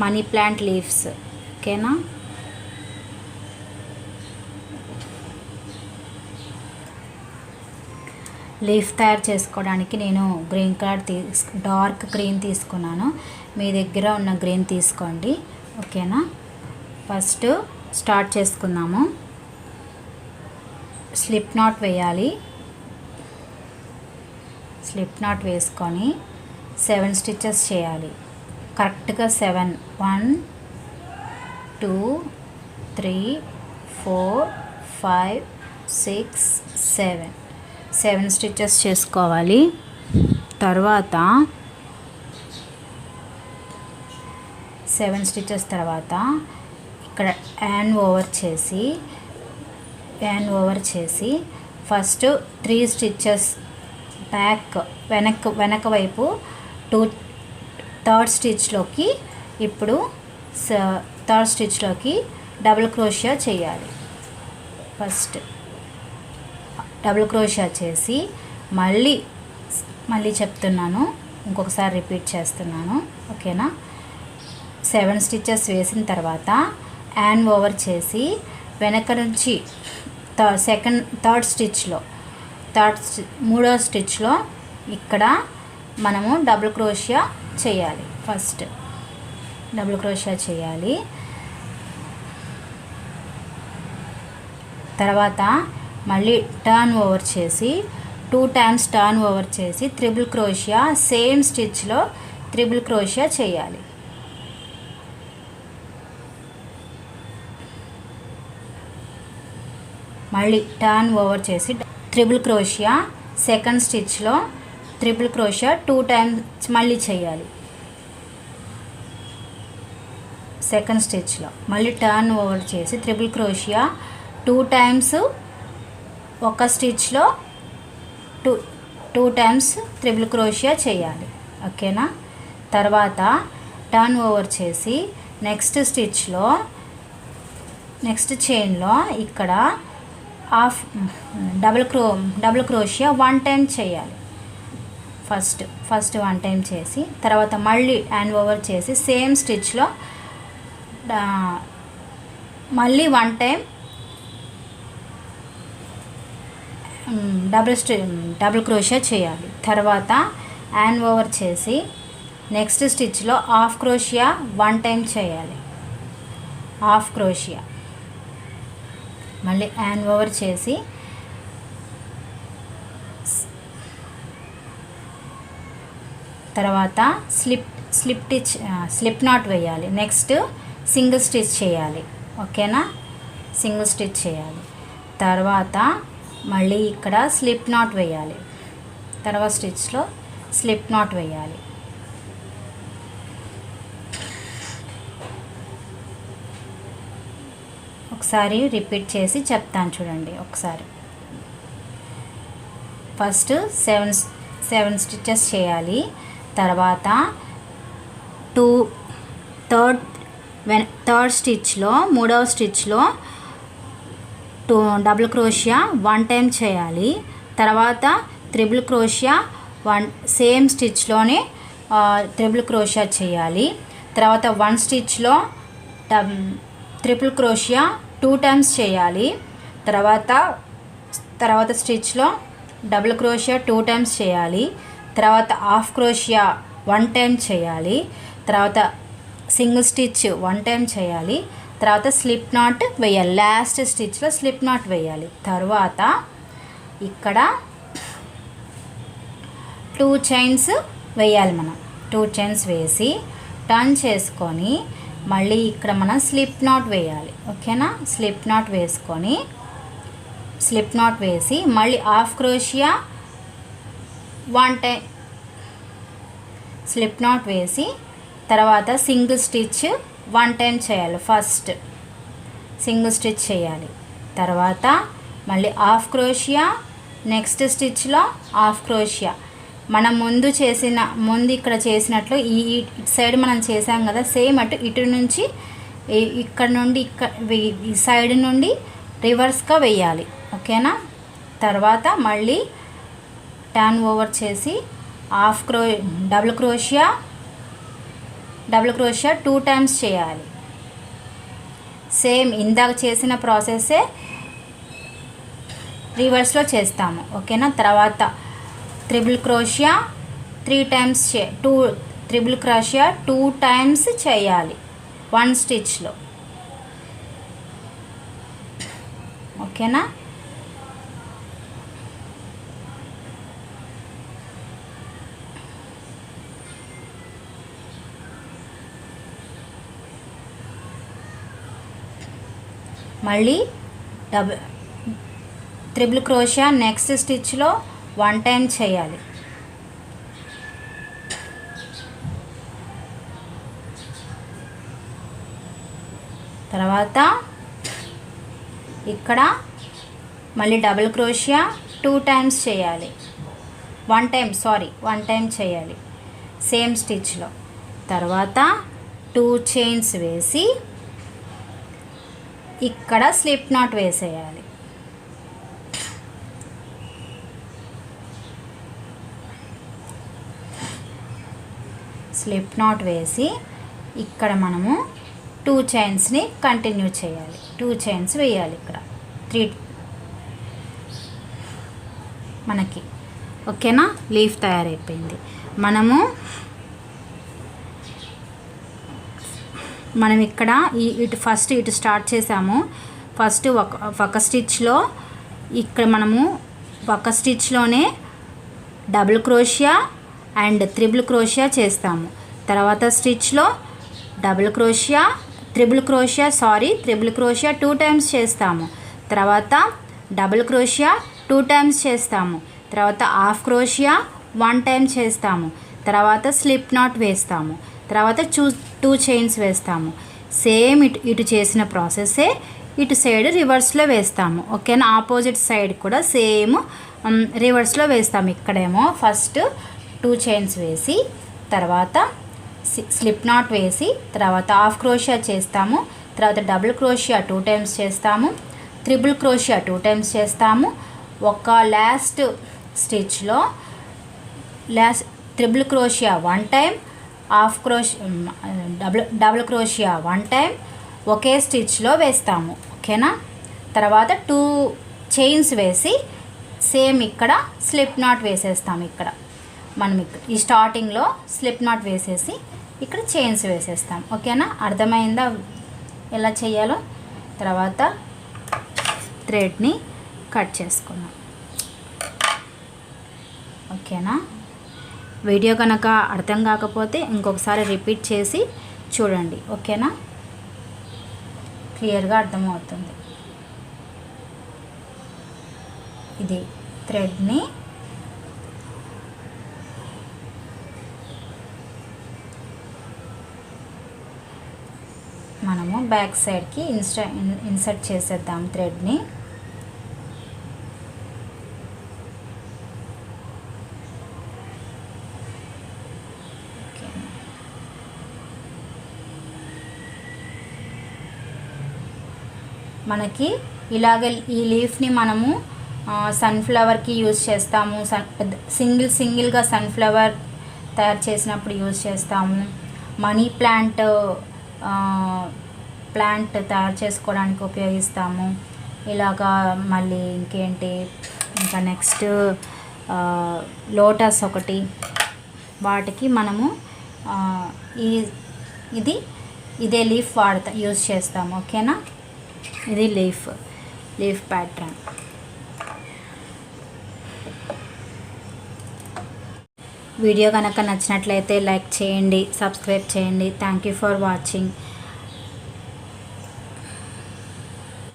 Money plant leaves. ఓకేనా. Leaf తయారు చేసుకోవడానికి నేను గ్రీన్ కలర్ డార్క్ గ్రీన్ తీసుకున్నాను. మీ దగ్గర ఉన్న గ్రీన్ తీసుకోండి. ఓకేనా. ఫస్ట్ స్టార్ట్ చేసుకుందాము. స్లిప్ నాట్ వేయాలి. స్లిప్ నాట్ వేసుకొని 7 స్టిచెస్ చేయాలి. కరెక్ట్గా 7 1 2 3 4 5 6 7 స్టిచెస్ చేసుకోవాలి. తర్వాత 7 స్టిచెస్ తర్వాత ఇక్కడ యాన్ ఓవర్ చేసి ఫస్ట్ 3 స్టిచెస్ బ్యాక్ వెనక వైపు థర్డ్ స్టిచ్లోకి ఇప్పుడు థర్డ్ స్టిచ్లోకి డబుల్ క్రోషియా చేయాలి. ఫస్ట్ డబుల్ క్రోషియా చేసి మళ్ళీ చెప్తున్నాను, ఇంకొకసారి రిపీట్ చేస్తున్నాను. ఓకేనా. 7 స్టిచెస్ వేసిన తర్వాత యాన్ ఓవర్ చేసి వెనక నుంచి మూడో స్టిచ్లో ఇక్కడ మనము డబుల్ క్రోషియా చేయాలి. ఫస్ట్ డబుల్ క్రోషియా చేయాలి. తర్వాత మళ్ళీ టర్న్ ఓవర్ చేసి 2 టైమ్స్ టర్న్ ఓవర్ చేసి త్రిబుల్ క్రోషియా సేమ్ స్టిచ్లో త్రిబుల్ క్రోషియా చేయాలి. మళ్ళీ టర్న్ ఓవర్ చేసి triple క్రోషియా second స్టిచ్లో triple crochet 2 times మళ్ళీ చేయాలి. సెకండ్ స్టిచ్లో మళ్ళీ టర్న్ ఓవర్ చేసి త్రిబుల్ క్రోషియా 2 టైమ్స్ ఒక స్టిచ్లో 2 టైమ్స్ త్రిబుల్ క్రోషియా చేయాలి. ఓకేనా. తర్వాత టర్న్ ఓవర్ చేసి నెక్స్ట్ చైన్లో ఇక్కడ డబుల్ క్రోషియా 1 టైం చేయాలి. ఫస్ట్ 1 టైం చేసి తర్వాత మళ్ళీ యాన్ ఓవర్ చేసి సేమ్ స్టిచ్లో మళ్ళీ 1 టైం డబుల్ క్రోషియా చేయాలి. తర్వాత యాన్ ఓవర్ చేసి నెక్స్ట్ స్టిచ్లో హాఫ్ క్రోషియా 1 టైం చేయాలి. హాఫ్ క్రోషియా మళ్ళీ యాన్ ఓవర్ చేసి తర్వాత స్లిప్ నాట్ వేయాలి. నెక్స్ట్ సింగిల్ స్టిచ్ చేయాలి. ఓకేనా. సింగిల్ స్టిచ్ చేయాలి. తర్వాత మళ్ళీ ఇక్కడ స్లిప్ నాట్ వేయాలి. తర్వాత స్టిచ్లో స్లిప్ నాట్ వేయాలి. ఒకసారి రిపీట్ చేసి చెప్తాను చూడండి. ఒకసారి ఫస్ట్ 7 స్టిచెస్ చేయాలి. తర్వాత థర్డ్ స్టిచ్లో మూడవ స్టిచ్లో డబుల్ క్రోషియా 1 టైం చేయాలి. తర్వాత త్రిబుల్ క్రోషియా సేమ్ స్టిచ్లోనే త్రిబుల్ క్రోషియా చేయాలి. తర్వాత 1 స్టిచ్లో ట్రిపుల్ క్రోషియా 2 టైమ్స్ చేయాలి. తర్వాత స్టిచ్లో డబుల్ క్రోషియా 2 టైమ్స్ చేయాలి. తర్వాత హాఫ్ క్రోషియా 1 టైం చేయాలి. తర్వాత సింగిల్ స్టిచ్ 1 టైం చేయాలి. తర్వాత స్లిప్ నాట్ వేయాలి. లాస్ట్ స్టిచ్లో స్లిప్ నాట్ వేయాలి. తర్వాత ఇక్కడ 2 చైన్స్ వేయాలి. మనం 2 చైన్స్ వేసి టర్న్ చేసుకొని మళ్ళీ ఇక్కడ మనం స్లిప్ నాట్ వేయాలి. ఓకేనా. స్లిప్ నాట్ వేసుకొని స్లిప్ నాట్ వేసి మళ్ళీ హాఫ్ క్రోషియా 1 టైం స్లిప్ నాట్ వేసి తర్వాత సింగిల్ స్టిచ్ 1 టైం చేయాలి. ఫస్ట్ సింగిల్ స్టిచ్ చేయాలి. తర్వాత మళ్ళీ హాఫ్ క్రోషియా నెక్స్ట్ స్టిచ్లో హాఫ్ క్రోషియా మనం ముందు ఇక్కడ చేసినట్లు ఈ సైడ్ మనం చేసాం కదా, సేమ్ ఇటు నుంచి ఇక్కడ నుండి ఈ సైడ్ నుండి రివర్స్గా వేయాలి. ఓకేనా. తర్వాత మళ్ళీ టర్న్ ఓవర్ చేసి డబుల్ క్రోషియా డబుల్ క్రోషియా 2 టైమ్స్ చేయాలి. సేమ్ ఇందాక చేసిన ప్రాసెస్సే రివర్స్లో చేస్తాము. ఓకేనా. తర్వాత triple క్రోషియా 3 times triple crochet 2 times చేయాలి 1 స్టిచ్లో. ఓకేనా. మళ్ళీ త్రిబుల్ క్రోషియా నెక్స్ట్ స్టిచ్లో 1 టైం చేయాలి. తర్వాత ఇక్కడ మళ్ళీ డబుల్ క్రోషియా 2 టైమ్స్ చేయాలి. 1 టైం చేయాలి సేమ్ స్టిచ్లో. తర్వాత 2 చైన్స్ వేసి ఇక్కడ స్లిప్ నాట్ వేసేయాలి. స్లిప్ నాట్ వేసి ఇక్కడ మనము 2 చైన్స్ని కంటిన్యూ చేయాలి. 2 చైన్స్ వేయాలి ఇక్కడ 3 మనకి. ఓకేనా. లీఫ్ తయారైపోయింది. మనం ఇక్కడ ఇటు స్టార్ట్ చేసాము. ఫస్ట్ ఒక స్టిచ్లో ఇక్కడ మనము ఒక స్టిచ్లోనే డబుల్ క్రోషియా అండ్ త్రిబుల్ క్రోషియా చేస్తాము. తర్వాత స్టిచ్లో త్రిబుల్ క్రోషియా 2 టైమ్స్ చేస్తాము. తర్వాత డబుల్ క్రోషియా 2 టైమ్స్ చేస్తాము. తర్వాత హాఫ్ క్రోషియా 1 టైం చేస్తాము. తర్వాత స్లిప్ నాట్ వేస్తాము. తర్వాత 2 చైన్స్ వేస్తాము. సేమ్ ఇటు చేసిన ప్రాసెస్సే ఇటు సైడ్ రివర్స్లో వేస్తాము. ఓకేనా. ఆపోజిట్ సైడ్ కూడా సేమ్ రివర్స్లో వేస్తాము. ఇక్కడేమో ఫస్ట్ 2 చైన్స్ వేసి తర్వాత స్లిప్ నాట్ వేసి తర్వాత హాఫ్ క్రోషియా చేస్తాము. తర్వాత డబుల్ క్రోషియా 2 టైమ్స్ చేస్తాము. త్రిబుల్ క్రోషియా 2 టైమ్స్ చేస్తాము. ఒక లాస్ట్ స్టిచ్లో triple crochet 1 time, half double crochet 1 time ఒకే స్టిచ్లో వేస్తాము. ఓకేనా. తర్వాత 2 చైన్స్ వేసి సేమ్ ఇక్కడ స్లిప్ నాట్ వేసేస్తాము. ఇక్కడ మనం ఈ స్టార్టింగ్లో స్లిప్ నాట్ వేసేసి ఇక్కడ చైన్స్ వేసేస్తాం. ఓకేనా. అర్థమైందా ఎలా చేయాలో? తర్వాత థ్రెడ్ని కట్ చేసుకున్నాం. ఓకేనా. వీడియో కనుక అర్థం కాకపోతే ఇంకొకసారి రిపీట్ చేసి చూడండి. ఓకేనా. క్లియర్గా అర్థమవుతుంది. ఇది థ్రెడ్ని మనము బ్యాక్ సైడ్కి ఇన్సర్ట్ చేసేద్దాం థ్రెడ్ని. మనకి ఇలాగ ఈ లీఫ్ని మనము సన్ఫ్లవర్కి యూజ్ చేస్తాము. సింగిల్గా సన్ఫ్లవర్ తయారు చేసినప్పుడు యూజ్ చేస్తాము. మనీ ప్లాంట్ తయారు చేసుకోవడానికి ఉపయోగిస్తాము. ఇలాగా మళ్ళీ ఇంకా నెక్స్ట్ లోటస్ ఒకటి, వాటికి మనము ఇదే లీఫ్ యూజ్ చేస్తాము. ఓకేనా. ఇది లీఫ్ ప్యాటర్న్. వీడియో కనుక నచ్చినట్లయితే లైక్ చేయండి, సబ్స్క్రైబ్ చేయండి. Thank you for watching.